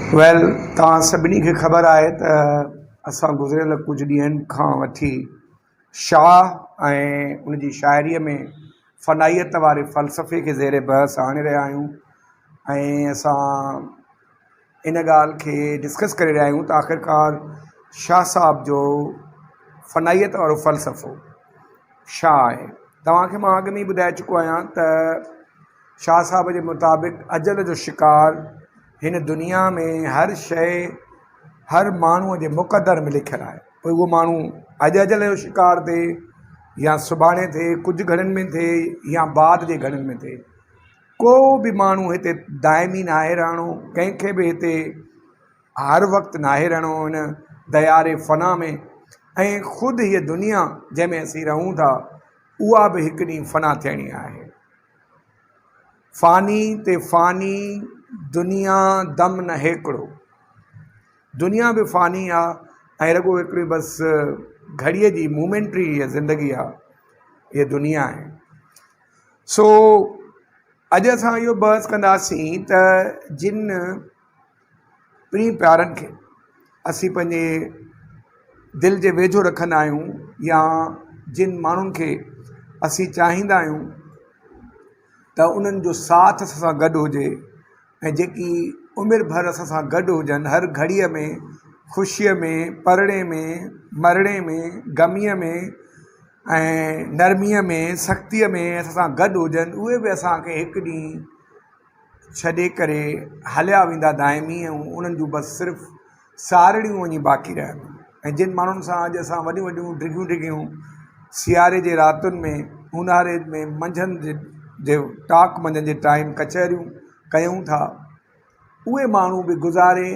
वेल तव्हां सभिनी खे ख़बर आहे त असां गुज़िरियल कुझु ॾींहंनि खां वठी शाह ऐं उनजी शाइरीअ में फ़नाइयत वारे फ़लसफ़े खे ज़ेरे बहस आणे रहिया आहियूं ऐं असां इन ॻाल्हि खे डिस्कस करे रहिया आहियूं त आख़िरकार शाह साहब जो फ़नाइयत वारो फ़लसफ़ो छा आहे। तव्हांखे मां अॻु में ई ॿुधाए चुको आहियां त शाह साहब जे मुताबिक़ अजल जो शिकार हिन दुनिया में हर शइ हर माण्हूअ जे मुक़दर में लिखियलु आहे। पोइ उहो माण्हू अॼु अजल जो शिकार थिए या सुभाणे थिए, कुझु घड़ियुनि में थिए या बाद जे घड़ियुनि में थिए, को बि माण्हू हिते दाइमी नाहे रहणो, कंहिंखे बि हिते हर वक़्तु नाहे रहणो हिन दयारे फ़ना में। ऐं ख़ुदि हीअ दुनिया जंहिंमें असीं रहूं था उहा बि हिकु ॾींहुं फ़ना थियणी आहे। फ़ानी ते फ़ानी दुनिया दम न हिकिड़ो, दुनिया बि फ़ानी आहे ऐं रुॻो हिकिड़ी बसि घड़ीअ जी मूमेंट्री हीअ ज़िंदगी आहे, हीअ दुनिया आहे। सो अॼु असां इहो बहस कंदासीं त जिन प्री प्यारनि खे असीं पंहिंजे दिलि जे वेझो रखंदा आहियूं या जिन माण्हुनि खे असीं चाहींदा आहियूं त उन्हनि जो साथ असां सां गॾु हुजे ऐं जेकी उमिरि भर असां सां गॾु हुजनि, हर घड़ीअ में, ख़ुशीअ में, परणे में, मरणे में, ग़मीअ में ऐं नरमीअ में, सख़्तीअ में असां सां गॾु हुजनि, उहे बि असांखे हिकु ॾींहुं छॾे करे हलिया वेंदा दाइमी ऐं उन्हनि जूं बसि सिर्फ़ु सारड़ियूं वञी बाक़ी रहंदियूं। ऐं जिन माण्हुनि सां अॼु असां वॾियूं वॾियूं डिघियूं सियारे जे रातुनि में, ऊन्हारे में, मंझंदि जे टाक मंझंदि जे टाइम कचहरियूं कयूं था, उहे माण्हू बि गुज़ारे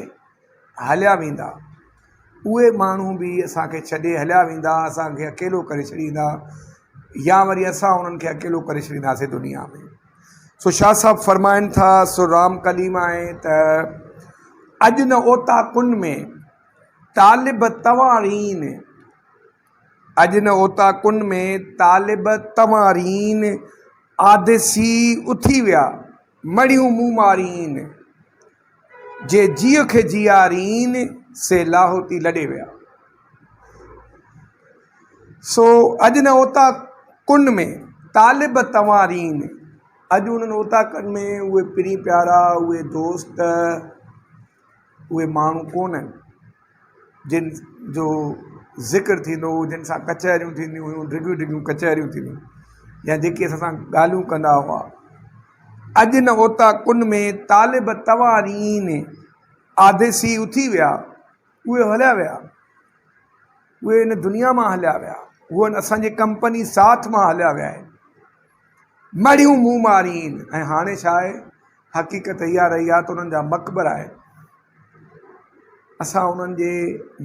हलिया वेंदा, उहे माण्हू बि असांखे छॾे हलिया वेंदा, असांखे अकेलो करे छॾींदा या वरी असां उन्हनि खे अकेलो करे छॾींदासीं दुनिया में। सो शाह साहब फरमाइनि था, सो राम कलीम आहे त अॼु न ओता कुन में तालिब तवारीन, अॼु न ओता कुन में तालिब तवारीन, आदेसी उथी विया मड़ियूं मुंहुं मारीन, जे जीअ खे जियारीन से लाहौती लॾे विया। सो अॼु न ओता कुन में तालिब तवारीन, अॼु उन्हनि ओताकनि में उहे प्री प्यारा, उहे दोस्त, उहे माण्हू कोन्हनि जिन जो ज़िक्र थींदो, जिन सां कचहरियूं थींदियूं हुयूं, डिघियूं कचहरियूं थींदियूं या जेके असां सां ॻाल्हियूं कंदा हुआ। अॼु न ओता कुन में तालिब तवारीन, आदेसी उथी विया, उहे हलिया विया, उहे हिन दुनिया मां हलिया विया, उहे असांजे कंपनी साथ मां हलिया विया आहिनि, मड़ियूं मुंहुं मारीन। ऐं हाणे छा आहे, हक़ीक़त इहा रही आहे त उन्हनि जा मक़बरा आहिनि, असां उन्हनि जे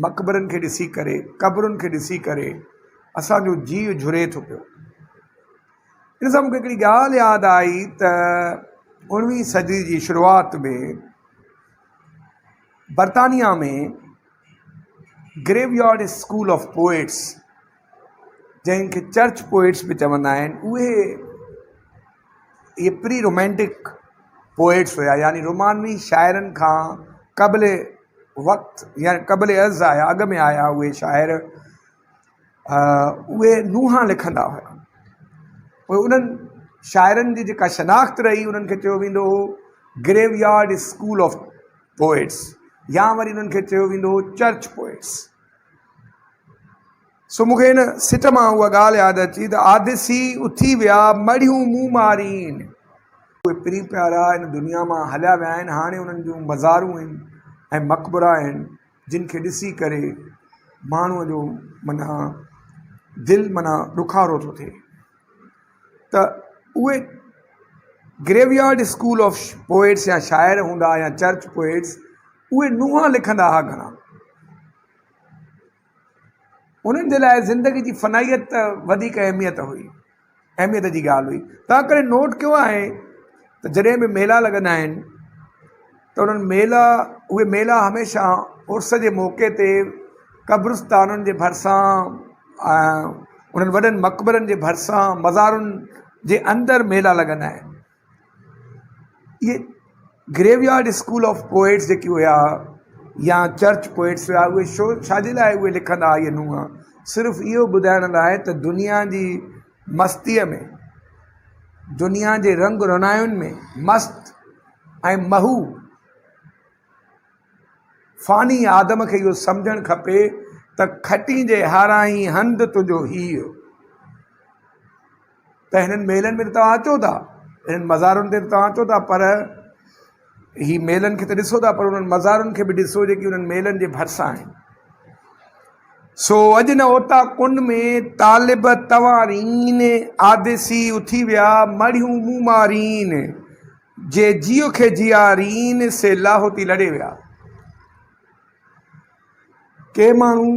मक़बरनि खे ॾिसी करे, क़बरुनि खे ॾिसी करे असांजो जीउ झुरे थो पियो। इन सां मूंखे हिकिड़ी ॻाल्हि यादि आई त 19वीं सदी जी शुरूआति में बर्तानिया में ग्रेवयार्ड स्कूल ऑफ पोइट्स, जंहिंखे चर्च पोइट्स बि चवंदा आहिनि, उहे इहे प्री रोमांटिक पोइट्स हुया, यानी रोमानवी शाइरनि खां क़बले वक़्तु या क़बले अर्ज़ आया, अॻु में आया उहे शाइर, उहे नुंहां लिखंदा हुया। पोइ उन्हनि शाइरनि जी जेका शनाख़्त रही, उन्हनि खे चयो वेंदो हो ग्रेवयार्ड स्कूल ऑफ पोइट्स, या वरी उन्हनि खे चयो वेंदो हो चर्च पोइट्स। सो मूंखे हिन सिट मां उहा ॻाल्हि यादि अची त आदेसी उथी विया मड़ियूं मुंहुं मारीन, उहे प्री प्यारा हिन दुनिया मां हलिया विया आहिनि। हाणे उन्हनि जूं मज़ारूं आहिनि ऐं मक़बरा आहिनि जिन खे ॾिसी करे माण्हूअ जो माना दिलि माना ॾुखारो थो थिए। त उहे ग्रेवयार्ड स्कूल ऑफ पोइट्स या शाइर हूंदा या चर्च पोइट्स, उहे नुंहां लिखंदा हुआ घणा। उन्हनि जे लाइ ज़िंदगी जी फ़नाइयत वधीक अहमियत हुई, अहमियत जी ॻाल्हि हुई। तव्हां करे नोट कयो आहे त जॾहिं बि मेला लॻंदा आहिनि त उन्हनि उहे मेला हमेशह उर्स जे मौक़े ते क़ब्रिस्ताननि जे भरिसां, उन्हनि वॾनि मक़बरनि जे भरिसां, मज़ारुनि जे अंदरि मेला लॻंदा आहिनि। इहे ग्रेवयार्ड स्कूल ऑफ पोइट्स जेकी हुआ या चर्च पोइट्स हुआ उहे छाजे लाइ उहे लिखंदा इहे नुंहं सिर्फ़ु इहो ॿुधाइण लाइ त दुनिया जी मस्तीअ में दुनिया जे रंग रनायुनि में मस्त ऐं महू फ़ानी आदम खे इहो सम्झणु खपे त खटी जे हाराई हंधि तुंहिंजो हीउ त हिननि मेलनि में तव्हां अचो था, हिननि मज़ारुनि ते तव्हां अचो था, पर ही मेलनि खे त ॾिसो था, पर उन्हनि मज़ारुनि खे बि ॾिसो जेकी उन्हनि मेलनि जे भरिसां आहिनि। सो अॼु न ओता कुंड में तालिब तवारीन आदेसी उथी विया मड़ियूं मुंहुं मारीन जे जियो खे जियारीन से लाहोती लड़े विया। के माण्हू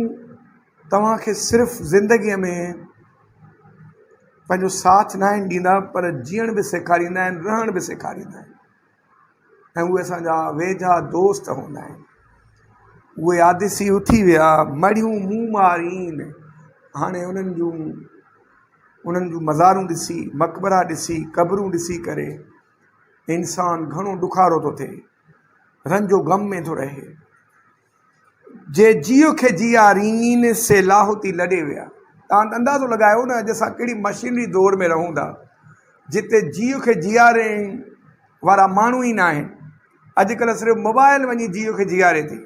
तव्हांखे सिर्फ़ु ज़िंदगीअ में पंहिंजो साथ न आहिनि ॾींदा, पर जीअण बि सेखारींदा आहिनि, रहण बि सेखारींदा आहिनि, ऐं उहे असांजा वेझा दोस्त हूंदा आहिनि। उहे आदिसी उथी विया मड़ियूं मुंहुं मारीन। हाणे उन्हनि जूं मज़ारूं ॾिसी, मक़बरा ॾिसी, क़बरूं ॾिसी करे इंसानु घणो ॾुखारो थो थिए, रंजो ग़म में थो रहे। जे जियो खे जियारीन से लाहोती लॾे विया। तव्हां अंदाज़ो लॻायो न अॼु असां कहिड़ी मशीनरी दौर में रहूं था जिते जियो खे जियारे वारा माण्हू ई न आहिनि। अॼुकल्ह सिर्फ़ु मोबाइल वञी जियो खे जियारे थी,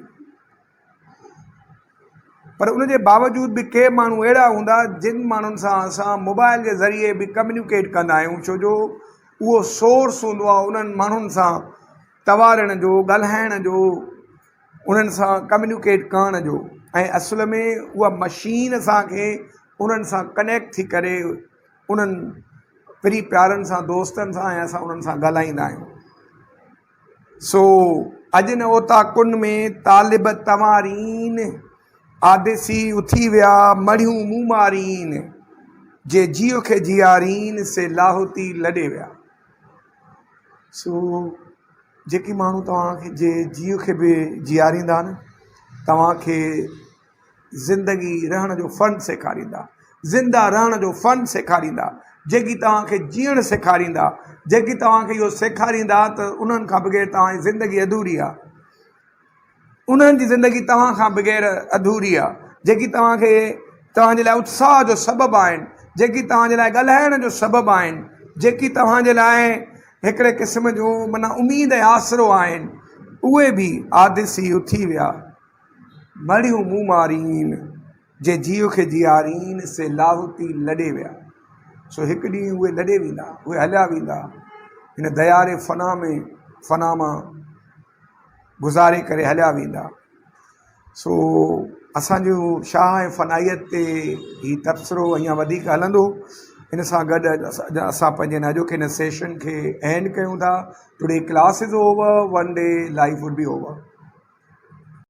पर उनजे बावजूद बि के माण्हू अहिड़ा हूंदा जिन माण्हुनि सां असां मोबाइल जे ज़रिए बि कम्यूनिकेट कंदा आहियूं, छो जो उहो सोर्स हूंदो आहे उन्हनि माण्हुनि सां तवारण जो, ॻाल्हाइण जो, उन्हनि सां कम्यूनिकेट करण जो। ऐं असुल में उहा मशीन असांखे उन्हनि सां कनेक्ट थी करे उन्हनि प्री प्यारनि सां, दोस्तनि सां, ऐं असां उन्हनि सां ॻाल्हाईंदा आहियूं। सो अॼु न ओता कुंड में तालिब तवारीन आदेसी उथी विया मड़ियूं मुंहुं मारीन जे जियो खे जियारीन से लाहोती लॾे विया। सो जेकी माण्हू तव्हांखे जे जियो खे बि जियारींदा न, तव्हांखे ज़िंदगी रहण जो फ़न सेखारींदा, ज़िंदा रहण जो फ़न सेखारींदा, जेकी तव्हांखे जीअण सेखारींदा, जेकी तव्हांखे इहो सेखारींदा त उन्हनि खां बग़ैर तव्हांजी ज़िंदगी अधूरी आहे, उन्हनि जी ज़िंदगी तव्हां खां बग़ैर अधूरी आहे, जेकी तव्हांखे तव्हांजे लाइ उत्साह जो सबबु आहिनि, जेकी तव्हांजे लाइ ॻाल्हाइण जो सबबु आहिनि, जेकी तव्हांजे लाइ हिकिड़े क़िस्म जो माना उमेद ऐं आसिरो आहिनि, उहे बि आदिसी उथी विया मड़ियूं मुंहुं मारीन जे जियो खे जियारीन से लाहोती लॾे विया। सो हिकु ॾींहुं उहे लॾे वेंदा, उहे हलिया वेंदा हिन दयारे फना मां गुज़ारे करे हलिया वेंदा। सो असांजो शाह ऐं फ़नाइयत ते ही तबसरो अञा वधीक हलंदो। इन सां गॾु असां पंहिंजे अॼोके हिन सेशन खे एंड कयूं था। Today class is over, one day life would be over.